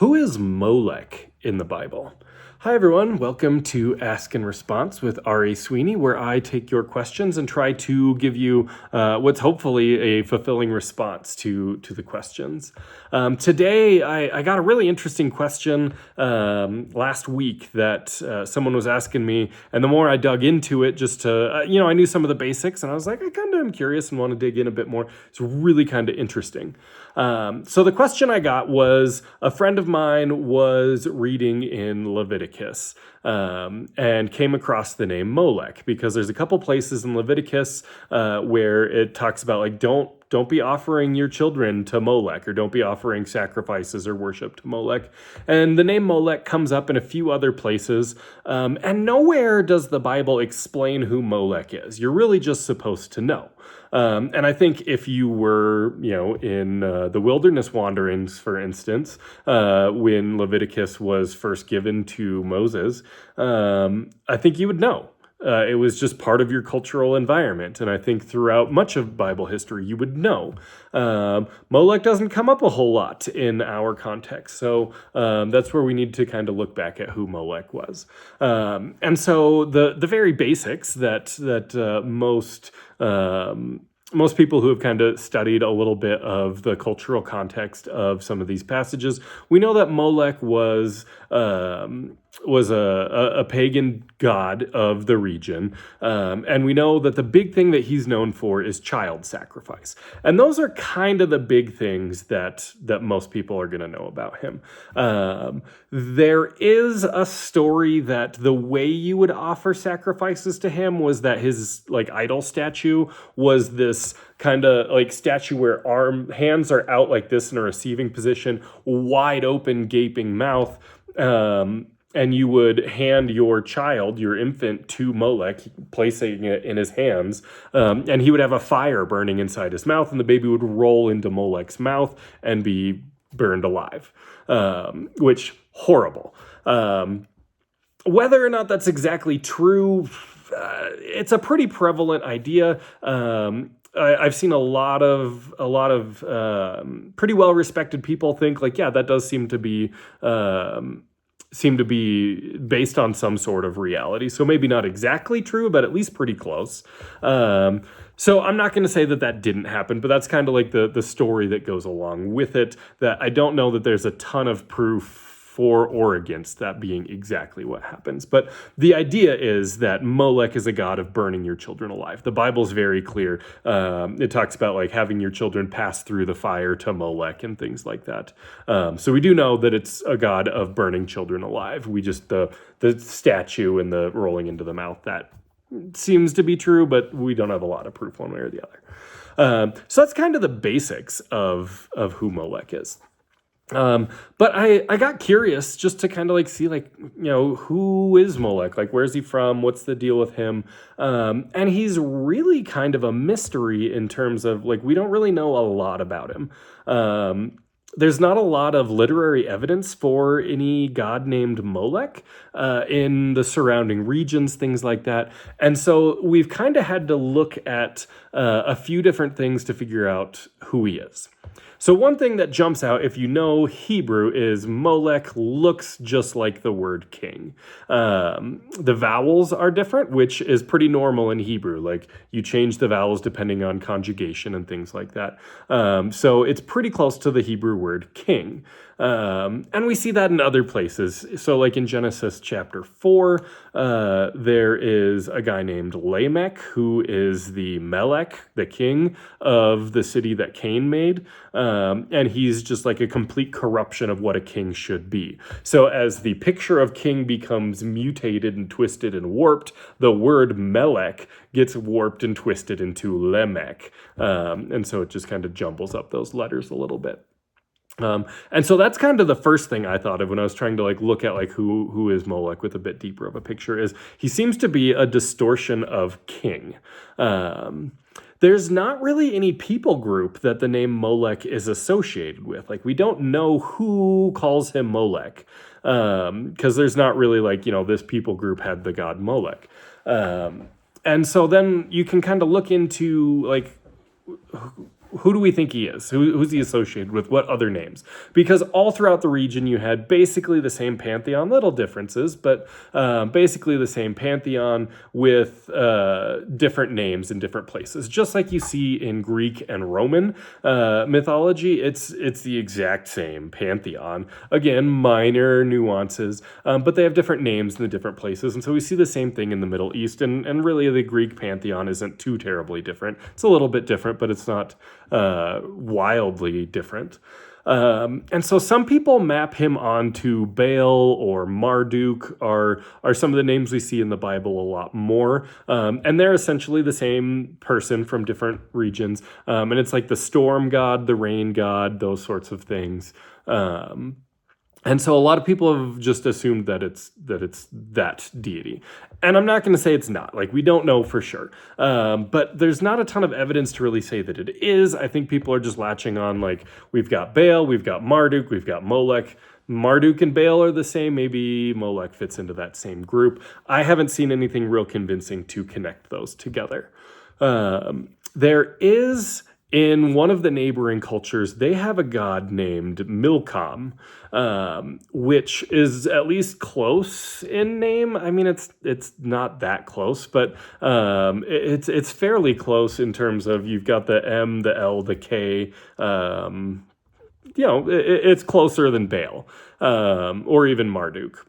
Who is Molekh in the Bible? Hi, everyone. Welcome to Ask and Response with R.A. Sweeney, where I take your questions and try to give you what's hopefully a fulfilling response to the questions. Today, I got a really interesting question last week that someone was asking me, and the more I dug into it, just to, I knew some of the basics, and I was like, I kind of am curious and want to dig in a bit more. It's really kind of interesting. So the question I got was, a friend of mine was reading in Leviticus and came across the name Molekh because there's a couple places in Leviticus where it talks about like don't be offering your children to Molekh, or don't be offering sacrifices or worship to Molekh. And the name Molekh comes up in a few other places. And nowhere does the Bible explain who Molekh is. You're really just supposed to know. And I think if you were, in the wilderness wanderings, for instance, when Leviticus was first given to Moses, I think you would know. It was just part of your cultural environment. And I think throughout much of Bible history, you would know. Molekh doesn't come up a whole lot in our context. So that's where we need to kind of look back at who Molekh was. And so the very basics that most people who have kind of studied a little bit of the cultural context of some of these passages, we know that Molekh was a pagan god of the region. And we know that the big thing that he's known for is child sacrifice. And those are kind of the big things that most people are going to know about him. There is a story that the way you would offer sacrifices to him was that his idol statue was this kind of statue where hands are out like this in a receiving position, wide open, gaping mouth. And you would hand your child, your infant, to Molekh, placing it in his hands, and he would have a fire burning inside his mouth, and the baby would roll into Molekh's mouth and be burned alive, which, horrible. Whether or not that's exactly true, it's a pretty prevalent idea. I've seen a lot of pretty well-respected people think that does seem to be based on some sort of reality. So maybe not exactly true, but at least pretty close. So I'm not going to say that didn't happen, but that's kind of like the story that goes along with it, that I don't know that there's a ton of proof for or against that being exactly what happens. But the idea is that Molekh is a god of burning your children alive. The Bible's very clear. It talks about having your children pass through the fire to Molekh and things like that. So we do know that it's a god of burning children alive. We just, the statue and the rolling into the mouth, that seems to be true, but we don't have a lot of proof one way or the other. So that's kind of the basics of who Molekh is. But I got curious just to kind of see who is Molekh? Where's he from? What's the deal with him? And he's really kind of a mystery in terms of we don't really know a lot about him. There's not a lot of literary evidence for any god named Molekh in the surrounding regions, things like that. And so we've kind of had to look at a few different things to figure out who he is. So one thing that jumps out, if you know Hebrew, is Molekh looks just like the word king. The vowels are different, which is pretty normal in Hebrew. You change the vowels depending on conjugation and things like that. So it's pretty close to the Hebrew word king. And we see that in other places. So in Genesis chapter 4, there is a guy named Lamech, who is the Melech, the king of the city that Cain made. And he's just a complete corruption of what a king should be. So as the picture of king becomes mutated and twisted and warped, the word Melech gets warped and twisted into Lamech. And so it just kind of jumbles up those letters a little bit. And so that's kind of the first thing I thought of when I was trying to look at who is Molekh with a bit deeper of a picture, is he seems to be a distortion of king. There's not really any people group that the name Molekh is associated with. We don't know who calls him Molekh, because there's not really this people group had the god Molekh. And so then you can kind of look into who do we think he is? Who's he associated with? What other names? Because all throughout the region, you had basically the same pantheon, little differences, but basically the same pantheon with different names in different places. Just like you see in Greek and Roman mythology, it's the exact same pantheon. Again, minor nuances, but they have different names in the different places. And so we see the same thing in the Middle East. And really, the Greek pantheon isn't too terribly different. It's a little bit different, but it's not wildly different. And so some people map him onto Baal or Marduk, are some of the names we see in the Bible a lot more. And they're essentially the same person from different regions. And it's like the storm god, the rain god, those sorts of things. And so a lot of people have just assumed that it's that deity. And I'm not going to say it's not. Like, we don't know for sure. But there's not a ton of evidence to really say that it is. I think people are just latching on, like, we've got Baal, we've got Marduk, we've got Molekh. Marduk and Baal are the same. Maybe Molekh fits into that same group. I haven't seen anything real convincing to connect those together. There is... In one of the neighboring cultures, they have a god named Milcom, which is at least close in name. I mean, it's not that close, but it's fairly close in terms of you've got the M, the L, the K. It's closer than Baal or even Marduk.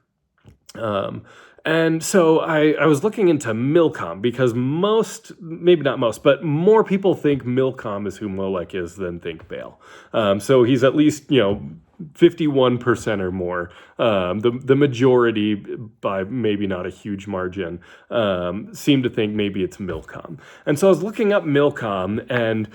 And so I was looking into Milcom because maybe not most, but more people think Milcom is who Molekh is than think Baal. So he's at least, 51% or more. The majority, by maybe not a huge margin, seem to think maybe it's Milcom. And so I was looking up Milcom, and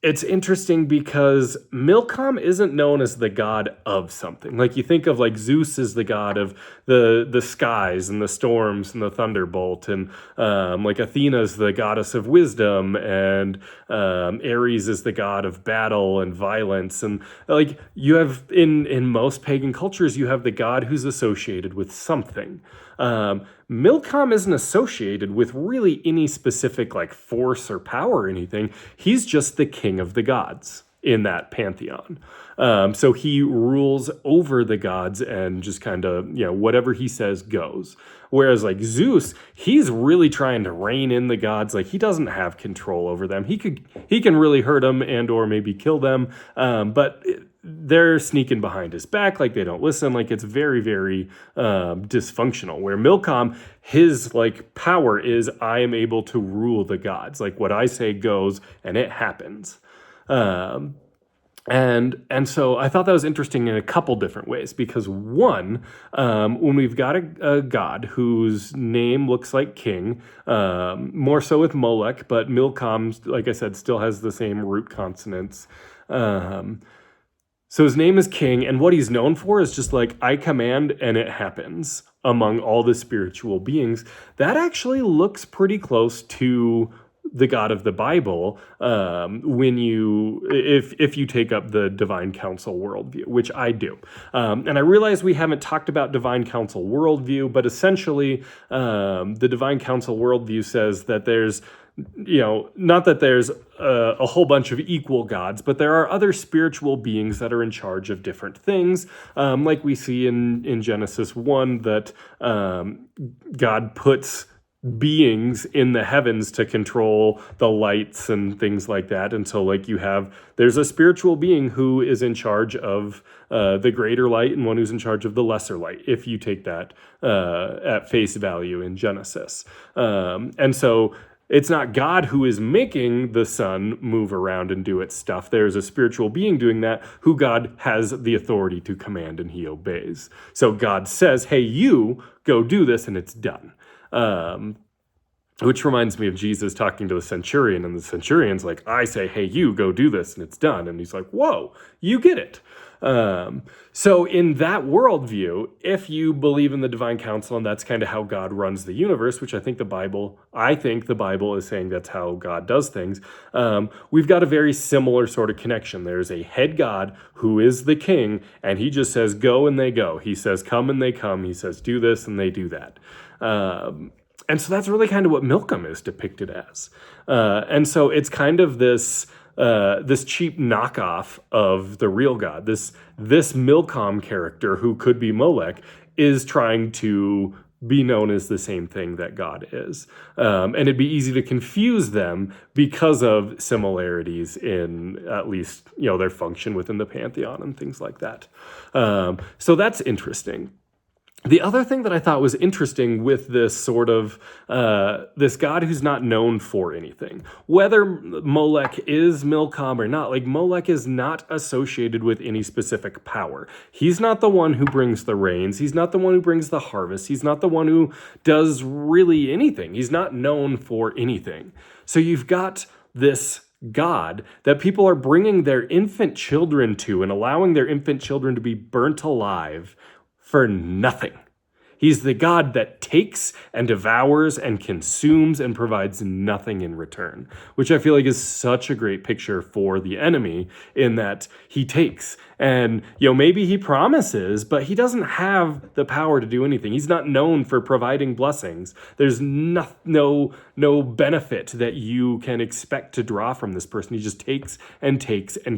it's interesting because Milcom isn't known as the god of something. Like, you think of, like, Zeus is the god of the skies and the storms and the thunderbolt, and like Athena's the goddess of wisdom, and Ares is the god of battle and violence. And, like, you have in most pagan cultures, you have the god who's associated with something. Milcom isn't associated with really any specific, like, force or power or anything. He's just the king of the gods in that pantheon. So he rules over the gods and just kind of, whatever he says goes. Whereas, like, Zeus, he's really trying to rein in the gods. Like, he doesn't have control over them. He can really hurt them and or maybe kill them. But they're sneaking behind his back, like, they don't listen. Like, it's very, very dysfunctional. Where Milcom, his, like, power is, I am able to rule the gods. Like, what I say goes, and it happens. And so I thought that was interesting in a couple different ways, because one, when we've got a god whose name looks like king, more so with Molekh, but Milcom, like I said, still has the same root consonants. So his name is King, and what he's known for is just like, I command and it happens among all the spiritual beings. That actually looks pretty close to the God of the Bible if you take up the divine council worldview, which I do. And I realize we haven't talked about divine council worldview, but essentially the divine council worldview says that there's not that there's a whole bunch of equal gods, but there are other spiritual beings that are in charge of different things. Like we see in Genesis 1 that God puts beings in the heavens to control the lights and things like that. And so, like, there's a spiritual being who is in charge of the greater light and one who's in charge of the lesser light, if you take that at face value in Genesis. And so it's not God who is making the sun move around and do its stuff. There's a spiritual being doing that who God has the authority to command, and he obeys. So God says, hey, you go do this, and it's done. Which reminds me of Jesus talking to the centurion, and the centurion's like, I say, hey, you go do this, and it's done. And he's like, whoa, you get it. So in that worldview, if you believe in the divine council and that's kind of how God runs the universe, which I think the Bible is saying that's how God does things, we've got a very similar sort of connection. There's a head God who is the king, and he just says go and they go. He says come and they come. He says do this and they do that. And so that's really kind of what Milcom is depicted as. And so it's kind of this this cheap knockoff of the real God. This Milcom character, who could be Molekh, is trying to be known as the same thing that God is. And it'd be easy to confuse them because of similarities in at least, their function within the pantheon and things like that. So that's interesting. The other thing that I thought was interesting with this sort of, this god who's not known for anything, whether Molekh is Milcom or not, like Molekh is not associated with any specific power. He's not the one who brings the rains. He's not the one who brings the harvest. He's not the one who does really anything. He's not known for anything. So you've got this God that people are bringing their infant children to and allowing their infant children to be burnt alive for nothing. He's the God that takes and devours and consumes and provides nothing in return, which I feel like is such a great picture for the enemy, in that he takes and, maybe he promises, but he doesn't have the power to do anything. He's not known for providing blessings. There's no benefit that you can expect to draw from this person. He just takes and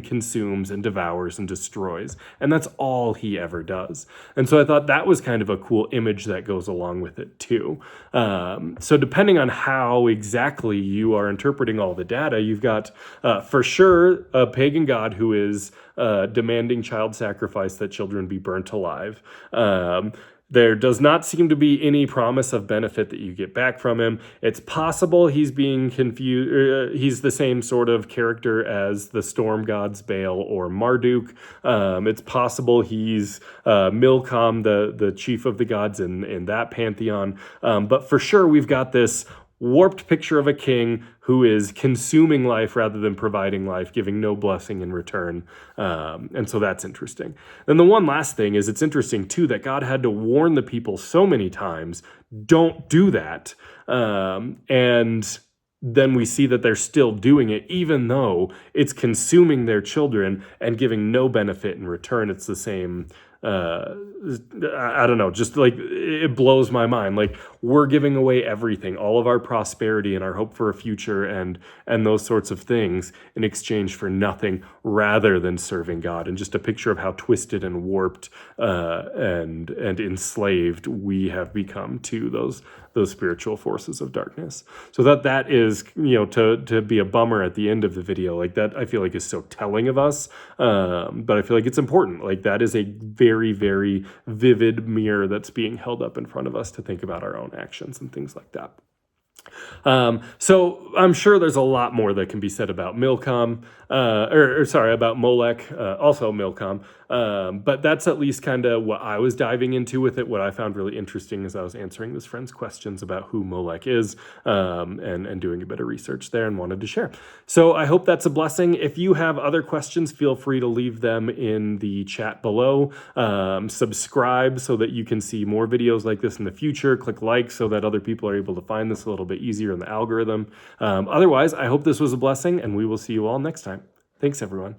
consumes and devours and destroys. And that's all he ever does. And so I thought that was kind of a cool image that goes along with it too. So depending on how exactly you are interpreting all the data, you've got for sure a pagan god who is demanding child sacrifice, that children be burnt alive. There does not seem to be any promise of benefit that you get back from him. It's possible he's being confused. He's the same sort of character as the storm gods Baal or Marduk. It's possible he's Milcom, the chief of the gods in that pantheon. But for sure, we've got this warped picture of a king who is consuming life rather than providing life, giving no blessing in return. And so that's interesting. Then the one last thing is, it's interesting too that God had to warn the people so many times, don't do that. And then we see that they're still doing it, even though it's consuming their children and giving no benefit in return. It's the same, I don't know, just like it blows my mind. Like, we're giving away everything, all of our prosperity and our hope for a future and those sorts of things in exchange for nothing, rather than serving God. And just a picture of how twisted and warped and enslaved we have become to those spiritual forces of darkness. So that is, to be a bummer at the end of the video, like that, I feel like is so telling of us. But I feel like it's important. Like, that is a very, very vivid mirror that's being held up in front of us to think about our own actions and things like that. So I'm sure there's a lot more that can be said about Milcom, about Molekh, also Milcom. But that's at least kind of what I was diving into with it. What I found really interesting as I was answering this friend's questions about who Molekh is, and doing a bit of research there, and wanted to share. So I hope that's a blessing. If you have other questions, feel free to leave them in the chat below. Subscribe so that you can see more videos like this in the future. Click like so that other people are able to find this a little bit easier in the algorithm. Otherwise, I hope this was a blessing, and we will see you all next time. Thanks, everyone.